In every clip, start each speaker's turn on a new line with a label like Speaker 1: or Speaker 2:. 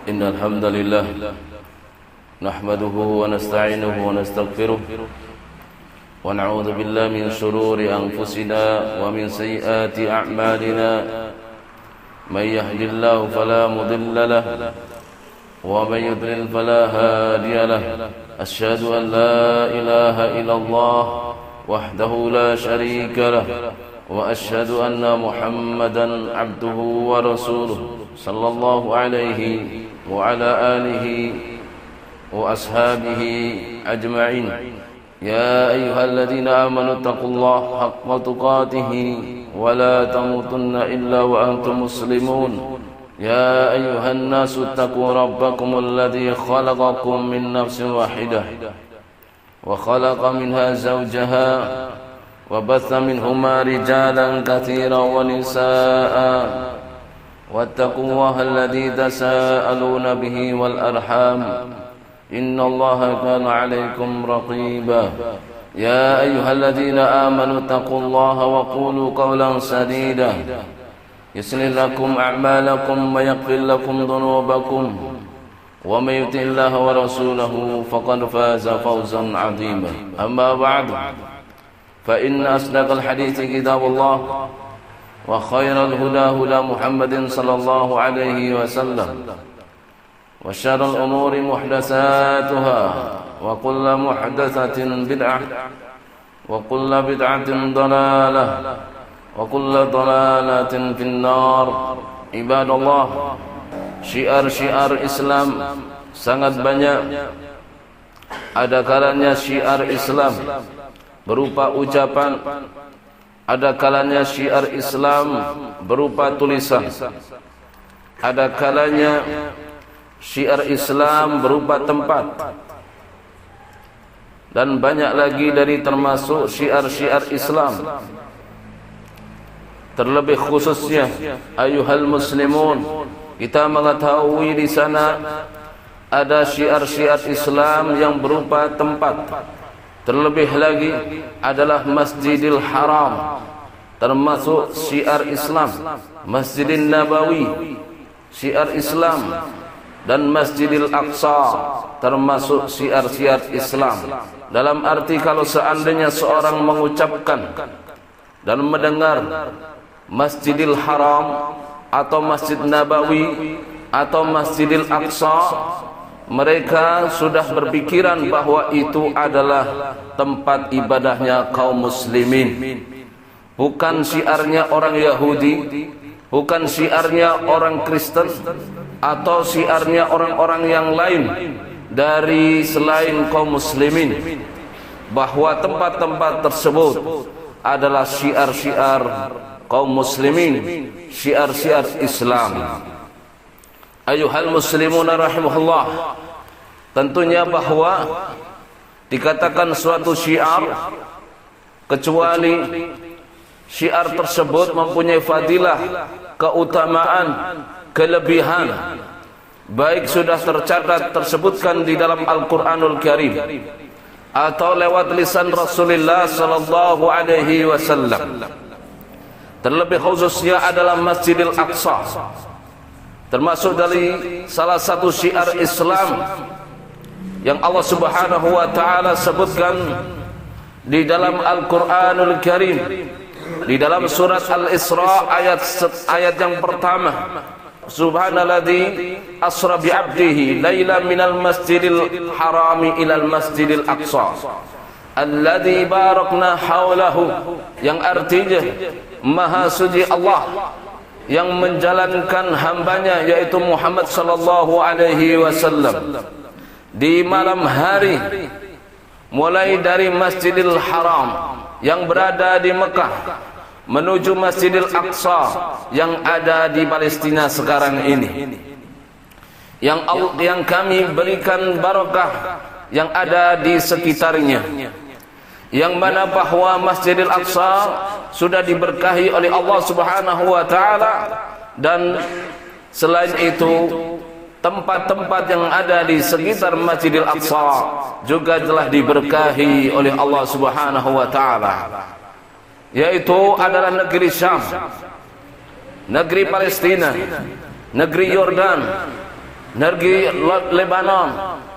Speaker 1: إن الحمد لله نحمده ونستعينه ونستغفره ونعوذ بالله من شرور أنفسنا ومن سيئات أعمالنا من يهد الله فلا مضل له ومن يضلل فلا هادي له أشهد أن لا إله إلا الله وحده لا شريك له وأشهد أن محمدا عبده ورسوله صلى الله عليه وعلى آله وأصحابه أجمعين يا أيها الذين آمنوا اتقوا الله حق تقاته ولا تموتن إلا وأنتم مسلمون يا أيها الناس اتقوا ربكم الذي خلقكم من نفس واحدة وخلق منها زوجها وبث منهما رجالا كثيرا ونساء واتقوا الله الذي تساءلون به والأرحام إن الله كان عليكم رقيبا يا أيها الذين آمنوا اتقوا الله وقولوا قولا سديدا يصلح لكم أعمالكم ويغفر لكم ذنوبكم ومن يطع الله ورسوله فقد فاز فوزا عظيما أما بعد فإن أصدق الحديث كتاب الله وخير الهدى هدى محمد صلى الله عليه وسلم وشر الأمور محدثاتها وكل محدثة بدعة وكل بدعة ضلالة وكل ضلالة في النار. عباد الله, syiar-syiar Islam sangat banyak. Ada kalanya syiar Islam berupa ucapan, ada kalanya syiar Islam berupa tulisan, ada kalanya syiar Islam berupa tempat, dan banyak lagi dari termasuk syiar-syiar Islam. Terlebih khususnya ayuhal muslimun, kita mengetahui di sana ada syiar-syiar Islam yang berupa tempat. Terlebih lagi adalah Masjidil Haram, termasuk syiar Islam. Masjidil Nabawi, syiar Islam. Dan Masjidil Aqsa, termasuk syiar-syiar Islam. Dalam arti kalau seandainya seorang mengucapkan dan mendengar Masjidil Haram atau Masjid Nabawi atau Masjidil Aqsa, mereka sudah berpikiran bahwa itu adalah tempat ibadahnya kaum muslimin. Bukan syiarnya orang Yahudi, bukan syiarnya orang Kristen, atau syiarnya orang-orang yang lain dari selain kaum muslimin. Bahwa tempat-tempat tersebut adalah syiar-syiar kaum muslimin, syiar-syiar Islam. Ayuhal muslimuna rahimahullah, tentunya bahwa dikatakan suatu syiar kecuali syiar tersebut mempunyai fadilah, keutamaan, kelebihan, baik sudah tercatat tersebutkan di dalam Al-Quranul Karim atau lewat lisan Rasulullah sallallahu alaihi wasallam. Terlebih khususnya adalah Masjidil Aqsa, termasuk dari salah satu syiar Islam yang Allah Subhanahu wa taala sebutkan di dalam Al-Qur'anul Karim, di dalam surat Al-Isra ayat yang pertama. Subhanalladzi asra bi 'abdihi lailan minal masjidil harami ilal masjidil aqsa alladzi barakna haulahu, yang artinya maha suci Allah yang menjalankan hambanya yaitu Muhammad sallallahu alaihi wasallam di malam hari, mulai dari Masjidil Haram yang berada di Mekah menuju Masjidil Aqsa yang ada di Palestina sekarang ini, yang kami berikan barakah yang ada di sekitarnya, yang mana bahwa Masjidil Aqsa sudah diberkahi oleh Allah Subhanahu wa taala, dan selain itu tempat-tempat yang ada di sekitar Masjidil Aqsa juga telah diberkahi oleh Allah Subhanahu wa taala, yaitu adalah negeri Syam, negeri Palestina, negeri Yordan, negeri Lebanon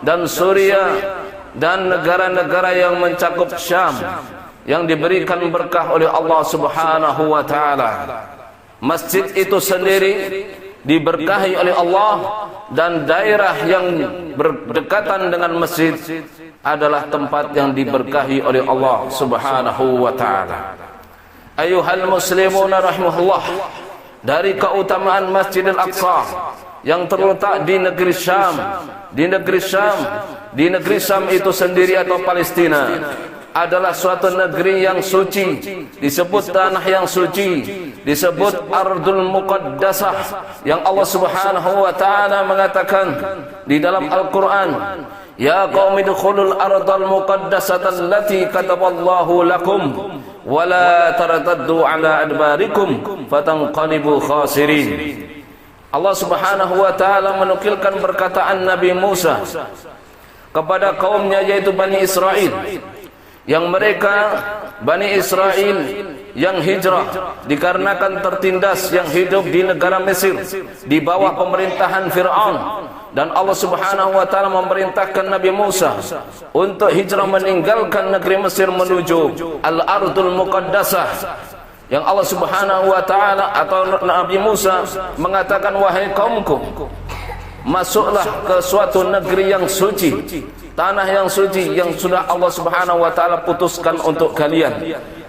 Speaker 1: dan Suriah dan negara-negara yang mencakup Syam yang diberikan berkah oleh Allah Subhanahu wa taala. Masjid itu sendiri diberkahi oleh Allah, dan daerah yang berdekatan dengan masjid adalah tempat yang diberkahi oleh Allah Subhanahu wa taala. Ayuhal muslimuna rahimahullah, dari keutamaan Masjidil Aqsa yang terletak di negeri Syam, di negeri Syam itu sendiri atau Palestina adalah suatu negeri yang suci, disebut tanah yang suci, disebut Ardul Muqaddasah, yang Allah Subhanahu wa taala mengatakan di dalam Al-Qur'an, ya qaumi dukhulul ardal muqaddasata allati kataballahu lakum wa la tartaddu ala adbarikum fatanqalibu khasirin. Allah Subhanahu wa taala menukilkan perkataan Nabi Musa kepada kaumnya, yaitu Bani Israel, yang mereka Bani Israel yang hijrah dikarenakan tertindas, yang hidup di negara Mesir di bawah pemerintahan Fir'aun, dan Allah Subhanahu wa taala memerintahkan Nabi Musa untuk hijrah meninggalkan negeri Mesir menuju Al-Ardul Muqaddasah, yang Allah Subhanahu wa taala atau Nabi Musa mengatakan, wahai kaumku, masuklah ke suatu negeri yang suci, tanah yang suci yang sudah Allah Subhanahu wa taala putuskan untuk kalian.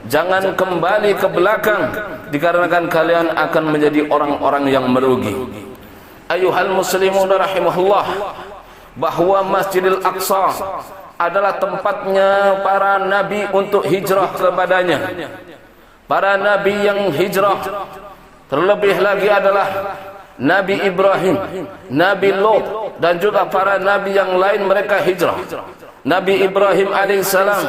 Speaker 1: Jangan kembali ke belakang, dikarenakan kalian akan menjadi orang-orang yang merugi. Ayuhal muslimun rahimahullah, bahwa Masjidil Aqsa adalah tempatnya para nabi untuk hijrah kepadanya. Para nabi yang hijrah, terlebih lagi adalah Nabi Ibrahim, Nabi Lot, dan juga para nabi yang lain, mereka hijrah. Nabi Ibrahim alaihissalam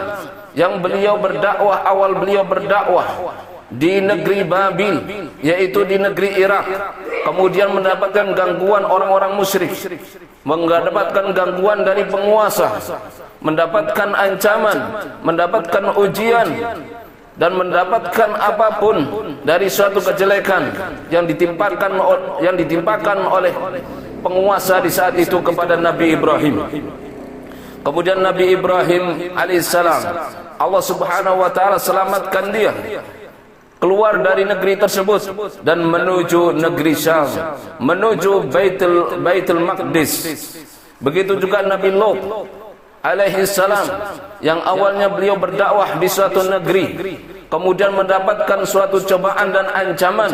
Speaker 1: yang beliau berdakwah, awal beliau berdakwah di negeri Babil, yaitu di negeri Irak, kemudian mendapatkan gangguan orang-orang musyrik, mendapatkan gangguan dari penguasa, mendapatkan ancaman, mendapatkan ujian, dan mendapatkan apapun dari suatu kejelekan yang ditimpakan oleh penguasa di saat itu kepada Nabi Ibrahim. Kemudian Nabi Ibrahim alaihissalam, Allah Subhanahu wa taala selamatkan dia keluar dari negeri tersebut dan menuju negeri Syam, menuju Baitul Maqdis. Begitu juga Nabi Lot alaihissalam, yang awalnya beliau berdakwah di suatu negeri, kemudian mendapatkan suatu cobaan dan ancaman,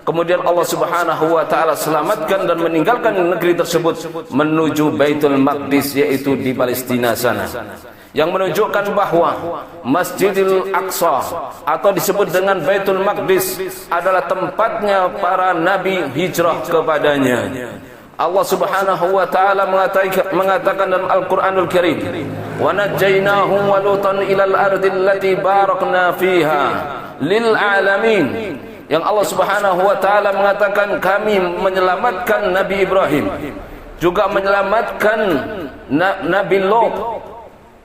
Speaker 1: kemudian Allah Subhanahu wa taala selamatkan dan meninggalkan negeri tersebut menuju Baitul Maqdis, yaitu di Palestina sana, yang menunjukkan bahwa Masjidil Aqsa atau disebut dengan Baitul Maqdis adalah tempatnya para nabi hijrah kepadanya. Allah Subhanahu wa taala mengatakan dalam Al-Qur'anul Karim, "Wa najjaynahum wa lutan ilal ardi allati barakna fiha lil alamin." Yang Allah Subhanahu wa taala mengatakan, kami menyelamatkan Nabi Ibrahim, juga menyelamatkan Nabi Lot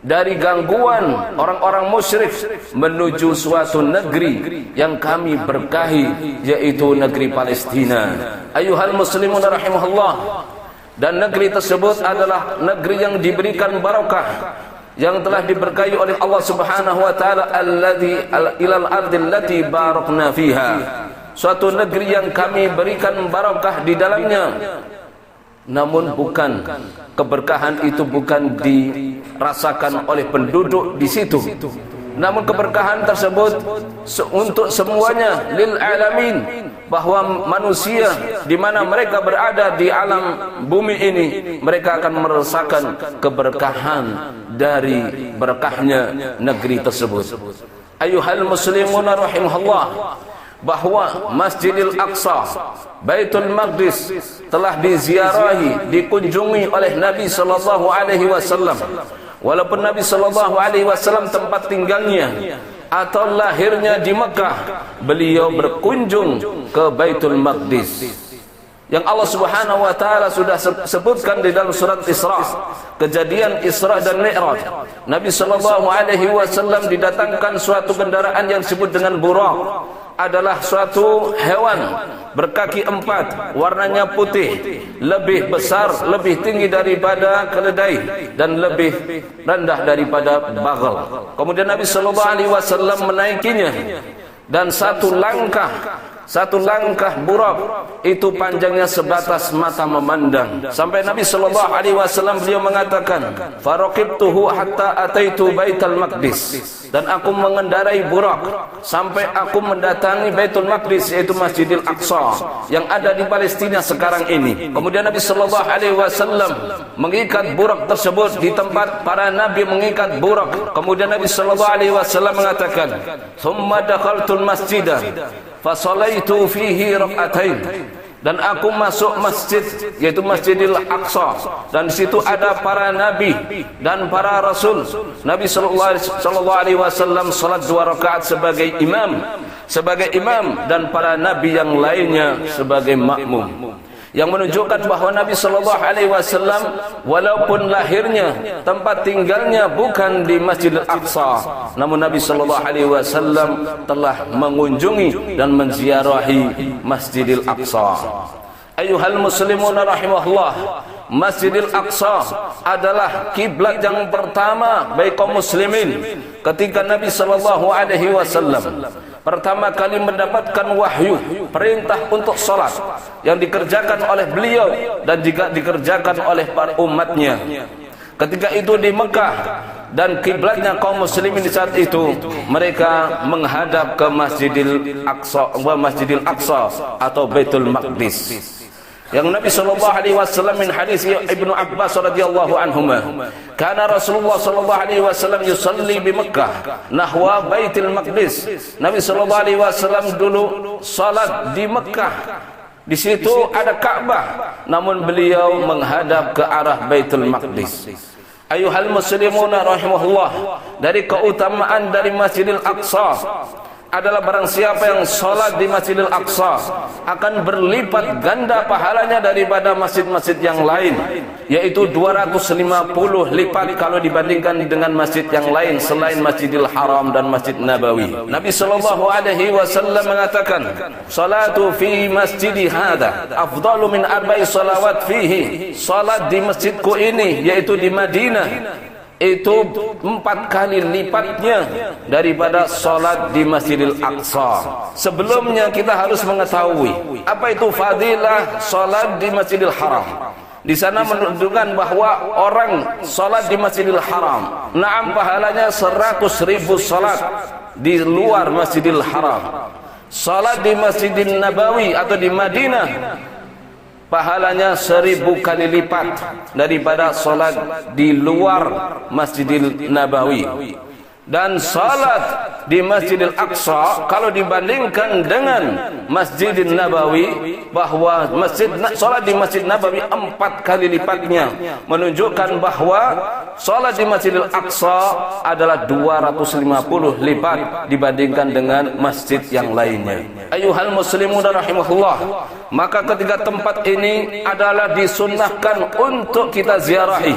Speaker 1: dari gangguan orang-orang musyrik menuju suatu negeri yang kami berkahi, yaitu negeri Palestina. Ayuhal muslimun rahimahullah, dan negeri tersebut adalah negeri yang diberikan barakah, yang telah diberkahi oleh Allah Subhanahu wa taala, alladzi ilal ardil lati barakna fiha, suatu negeri yang kami berikan barakah di dalamnya. Namun bukan keberkahan itu bukan dirasakan oleh penduduk di situ, namun keberkahan tersebut untuk semuanya, lil alamin, bahwa manusia di mana mereka berada di alam bumi ini, mereka akan merasakan keberkahan dari berkahnya negeri tersebut. Ayuhal muslimun rahimahullah, bahwa Masjidil Aqsa, Baitul Maqdis telah diziarahi, dikunjungi oleh Nabi sallallahu alaihi wasallam. Walaupun Nabi sallallahu alaihi wasallam tempat tinggalnya atau lahirnya di Mekah, beliau berkunjung ke Baitul Maqdis, yang Allah Subhanahu wa taala sudah sebutkan di dalam surat Isra, kejadian Isra dan Mi'raj. Nabi sallallahu alaihi wasallam didatangkan suatu kendaraan yang disebut dengan Buraq. adalah suatu hewan berkaki 4, warnanya putih, lebih besar, lebih tinggi daripada keledai dan lebih rendah daripada bagal. Kemudian Nabi sallallahu alaihi wasallam menaikinya, dan satu langkah burak itu panjangnya sebatas mata memandang. Sampai Nabi sallallahu alaihi wasallam beliau mengatakan, "Faraqibtuhu hatta ataitu Baitul Maqdis." Dan aku mengendarai burak sampai aku mendatangi Baitul Maqdis, yaitu Masjidil Aqsa yang ada di Palestina sekarang ini. Kemudian Nabi sallallahu alaihi wasallam mengikat burak tersebut di tempat para nabi mengikat burak. Kemudian Nabi sallallahu alaihi wasallam mengatakan, "Tsumma dakhaltul masjidah fasalaitu fihi rak'atain." Dan aku masuk masjid, yaitu Masjidil Aqsa, dan di situ ada para nabi dan para rasul. Nabi sallallahu alaihi wasallam salat 2 rakaat sebagai imam dan para nabi yang lainnya sebagai makmum. Yang menunjukkan bahawa Nabi sallallahu alaihi wasallam walaupun lahirnya, tempat tinggalnya bukan di Masjidil Aqsa, namun Nabi sallallahu alaihi wasallam telah mengunjungi dan menziarahi Masjidil Aqsa. Ayuhal muslimun rahimahullah, Masjidil Aqsa adalah kiblat yang pertama bagi kaum muslimin ketika Nabi sallallahu alaihi wasallam pertama kali mendapatkan wahyu, perintah untuk salat yang dikerjakan oleh beliau dan juga dikerjakan oleh para umatnya. Ketika itu di Mekah, dan kiblatnya kaum muslimin di saat itu, mereka menghadap ke Masjidil Aqsa atau Baitul Maqdis. Yang Nabi sallallahu alaihi wasallam min hadis Ibnu Abbas radhiyallahu anhuma, kana Rasulullah sallallahu alaihi wasallam yusalli di Makkah nahwa Baitul Maqdis. Nabi sallallahu alaihi wasallam dulu salat di Mekah. Di situ ada Ka'bah, namun beliau menghadap ke arah Baitul Maqdis. Ayuhal muslimuna rahimahullah, dari keutamaan dari Masjidil Aqsa adalah barang siapa yang salat di Masjidil Aqsa akan berlipat ganda pahalanya daripada masjid-masjid yang lain, yaitu 250 lipat kalau dibandingkan dengan masjid yang lain selain Masjidil Haram dan Masjid Nabawi. Nabi sallallahu alaihi wasallam mengatakan, "Salatu fi masjidi hadza afdalu min 4 salawat fihi." Salat di masjidku ini, yaitu di Madinah, itu 4 kali lipatnya daripada salat di Masjidil Aqsa. Sebelumnya kita harus mengetahui apa itu fadilah salat di Masjidil Haram. Di sana menunjukkan bahwa orang salat di Masjidil Haram, naam, pahalanya 100.000 salat di luar Masjidil Haram. Salat di Masjidil Nabawi atau di Madinah, pahalanya 1000 kali lipat daripada salat di luar Masjidil Nabawi. Dan salat di Masjidil Aqsa kalau dibandingkan dengan Masjidil Nabawi, bahwa salat di Masjid Nabawi 4 kali lipatnya, menunjukkan bahwa salat di Masjidil Aqsa adalah 250 lipat dibandingkan dengan masjid yang lainnya. Ayuhal muslimun rahimahullah, maka ketika tempat ini adalah disunnahkan untuk kita ziarahi.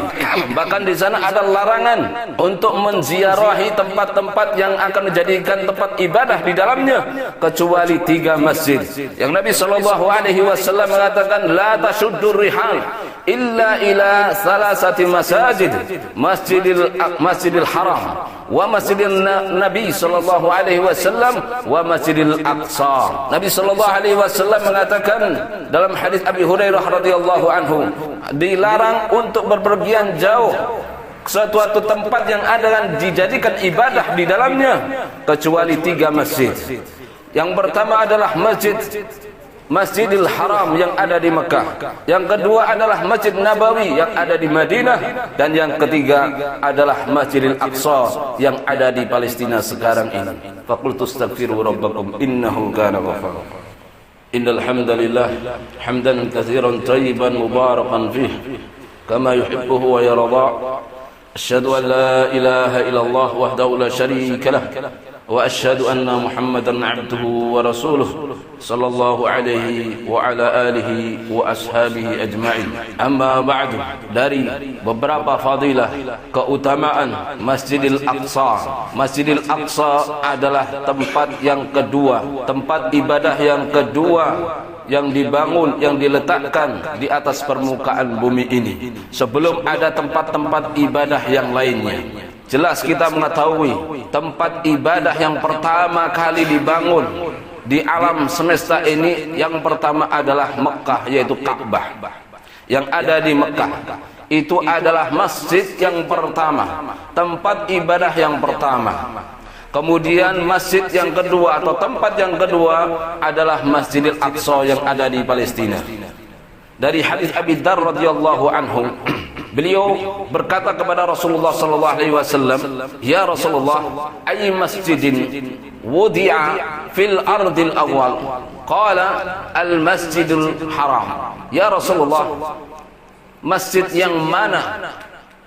Speaker 1: Bahkan di sana ada larangan untuk menziarahi tempat-tempat yang akan menjadikan tempat ibadah di dalamnya, kecuali 3 masjid. Yang Nabi sallallahu alaihi wasallam mengatakan, "La tashuddur rihal illa ila 3 masajid, Masjidil Haram wa Masjidil Nabi sallallahu alaihi wasallam wa Masjidil Aqsa." Nabi sallallahu alaihi wasallam mengatakan dalam hadis Abi Hurairah radhiyallahu anhu, dilarang untuk berpergian jauh suatu tempat yang ada dijadikan ibadah di dalamnya, kecuali 3 masjid. Yang pertama adalah Masjidil Haram yang ada di Mekah, yang kedua adalah Masjid Nabawi yang ada di Madinah, dan yang ketiga adalah Masjidil Aqsa yang ada di Palestina sekarang ini. Faqultu astaghfiru rabbakum innahu kana ghaffara. Innal hamdalillah hamdan katsiran thayyiban mubarakan fihi kama yuhibbuhu wa yarda. Asyhadu an la ilaha illallah wahdahu la syarika lah وأشهد أن محمدا عبده ورسوله صلى الله عليه وعلى آله وأصحابه أجمعين. أما بعد, dari beberapa fadilah keutamaan Masjidil Aqsa. Masjidil Aqsa adalah tempat yang kedua, tempat ibadah yang kedua yang dibangun, yang diletakkan di atas permukaan bumi ini sebelum ada tempat-tempat ibadah yang lainnya. Jelas kita mengetahui tempat ibadah yang pertama kali dibangun di alam semesta ini, yang pertama adalah Mekah, yaitu Ka'bah yang ada di Mekah. Itu adalah masjid yang pertama, tempat ibadah yang pertama. Kemudian masjid yang kedua atau tempat yang kedua adalah Masjidil Aqsa yang ada di Palestina. Dari hadis Abi Dzar radhiyallahu anhu, beliau berkata kepada Rasulullah sallallahu alaihi wasallam, "Ya Rasulullah, ay masjidin wudi'a fil ardil awwal?" Qala, "Al-Masjidul Haram." Ya Rasulullah, masjid yang mana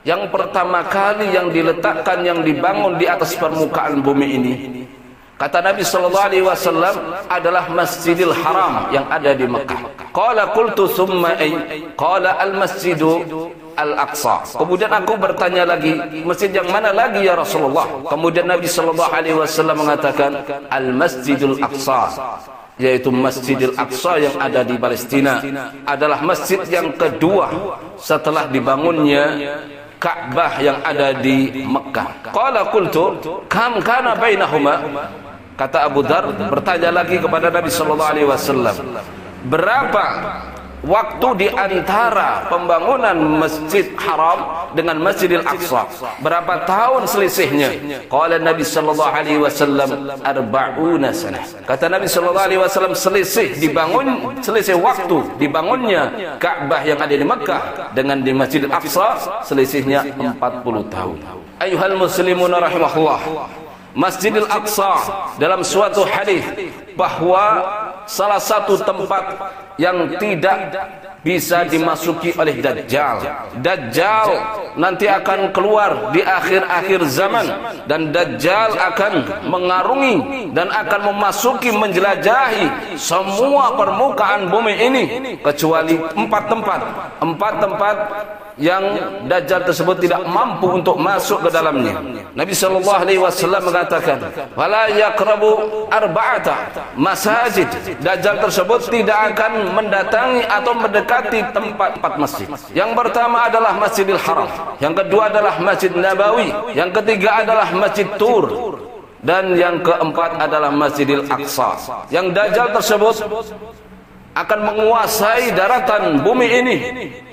Speaker 1: yang pertama kali yang diletakkan, yang dibangun di atas permukaan bumi ini? Kata Nabi sallallahu alaihi wasallam, adalah Masjidil Haram yang ada di Mekah. Qala qultu thumma ay? Qala al-Masjidu Al-Aqsa. Kemudian aku bertanya lagi, masjid yang mana lagi ya Rasulullah? Kemudian Nabi sallallahu alaihi wasallam mengatakan, Al-Masjidul Aqsa, yaitu Masjidil Aqsa yang ada di Palestina, adalah masjid yang kedua setelah dibangunnya Ka'bah yang ada di Mekah. Qala qultu kam kana bainahuma? Kata Abu Dzar bertanya lagi kepada Nabi sallallahu alaihi wasallam, berapa waktu di antara pembangunan Masjid Haram dengan Masjidil Aqsa? Berapa tahun selisihnya? Qala Nabi sallallahu alaihi wasallam 40 sanah. Kata Nabi sallallahu alaihi wasallam, selisih waktu dibangunnya Ka'bah yang ada di Mekah dengan di Masjidil Aqsa selisihnya 40 tahun. Ayuhal muslimun rahimahullah, Masjidil Aqsa dalam suatu hadis bahwa salah satu tempat yang tidak bisa dimasuki oleh Dajjal. Dajjal nanti akan keluar di akhir-akhir zaman, dan Dajjal akan mengarungi dan akan memasuki, menjelajahi semua permukaan bumi ini kecuali empat tempat yang Dajjal tersebut tidak mampu untuk masuk ke dalamnya. Nabi sallallahu alaihi wasallam mengatakan, "Wala yaqrabu arba'ata masajid." Dajjal tersebut tidak akan mendatangi atau mendekati tempat masjid. Yang pertama adalah Masjidil Haram, yang kedua adalah Masjid Nabawi, yang ketiga adalah Masjid Tur, dan yang keempat adalah Masjidil Aqsa. Yang Dajjal tersebut akan menguasai daratan bumi ini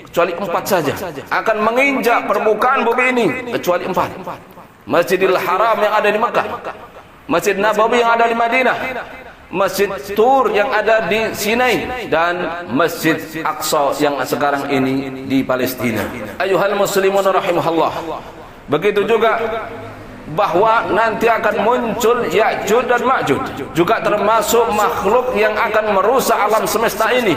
Speaker 1: kecuali empat saja, akan menginjak permukaan bumi ini kecuali empat. Masjidil Haram yang ada di Mekah, Masjid Nabawi yang ada di Madinah, Masjid Tur yang ada di Sinai, dan Masjid Aqsa yang sekarang ini di Palestina. Ayuhal muslimun rahimahullah, begitu juga bahwa nanti akan muncul Ya'juj dan Ma'juj, juga termasuk makhluk yang akan merusak alam semesta ini.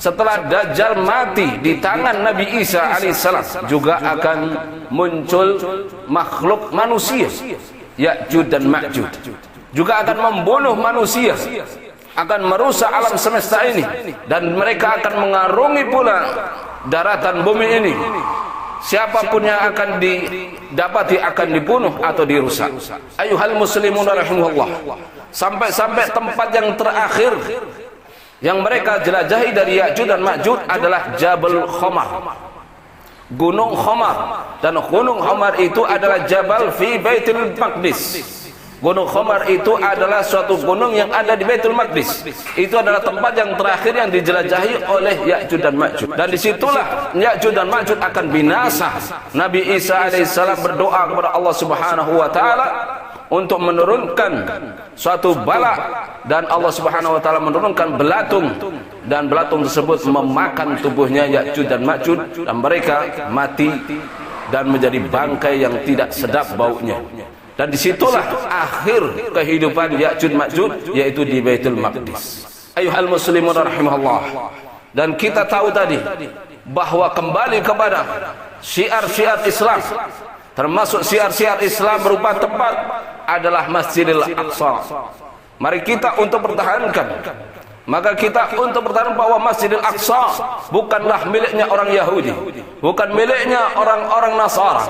Speaker 1: Setelah Dajjal mati di tangan Nabi Isa alaihissalam, juga akan muncul makhluk manusia, Ya'juj dan Ma'juj, juga akan membunuh manusia, akan merusak alam semesta ini, dan mereka akan mengarungi pula daratan bumi ini. Siapapun yang akan didapati akan dibunuh atau dirusak. Ayuhal muslimun rahimahullah, sampai-sampai tempat yang terakhir yang mereka jelajahi dari Ya'juj dan Ma'juj adalah Jabal Khamar, Gunung Khamar. Dan Gunung Khamar itu adalah Jabal fi Baitul Maqdis. Gunung Khamar itu adalah suatu gunung yang ada di Baitul Maqdis. Itu adalah tempat yang terakhir yang dijelajahi oleh Ya'juj dan Ma'juj. Dan disitulah Ya'juj dan Ma'juj akan binasa. Nabi Isa alaihissalam berdoa kepada Allah Subhanahu wa taala untuk menurunkan suatu bala, dan Allah Subhanahu wa taala menurunkan belatung, dan belatung tersebut memakan tubuhnya Ya'juj dan Ma'juj, dan mereka mati dan menjadi bangkai yang tidak sedap baunya. Dan disitulah akhir kehidupan Ya'juj Ma'juj, yaitu di Baitul Maqdis. Ayuhal muslimun rahimahullah, dan kita tahu tadi bahwa kembali kepada syiar-syiar Islam, termasuk syiar-syiar Islam berupa tempat adalah Masjidil Aqsa. Mari kita untuk pertahankan. Maka kita untuk bertahan bahwa Masjidil Aqsa bukanlah miliknya orang Yahudi, bukan miliknya orang-orang Nasara,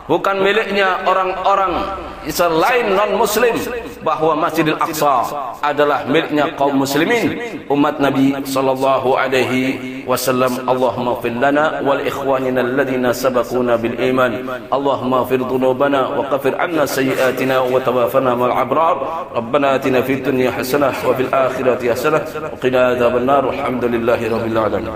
Speaker 1: bukan miliknya orang-orang selain non-Muslim, bahwa Masjidil Aqsa adalah miliknya kaum muslimin, umat Nabi sallallahu alaihi wasallam. Allahumma ighfir lana wal ikhwanina alladhina sabaquna bil iman. Allahumma ighfir dhunubana wa kaffir 'anna sayyi'atina wa tawaffana ma'al abrar. Rabbana atina fid dunya hasanah wa fil akhirati hasanah wa qina adzaban nar. Alhamdulillahi rabbil alamin.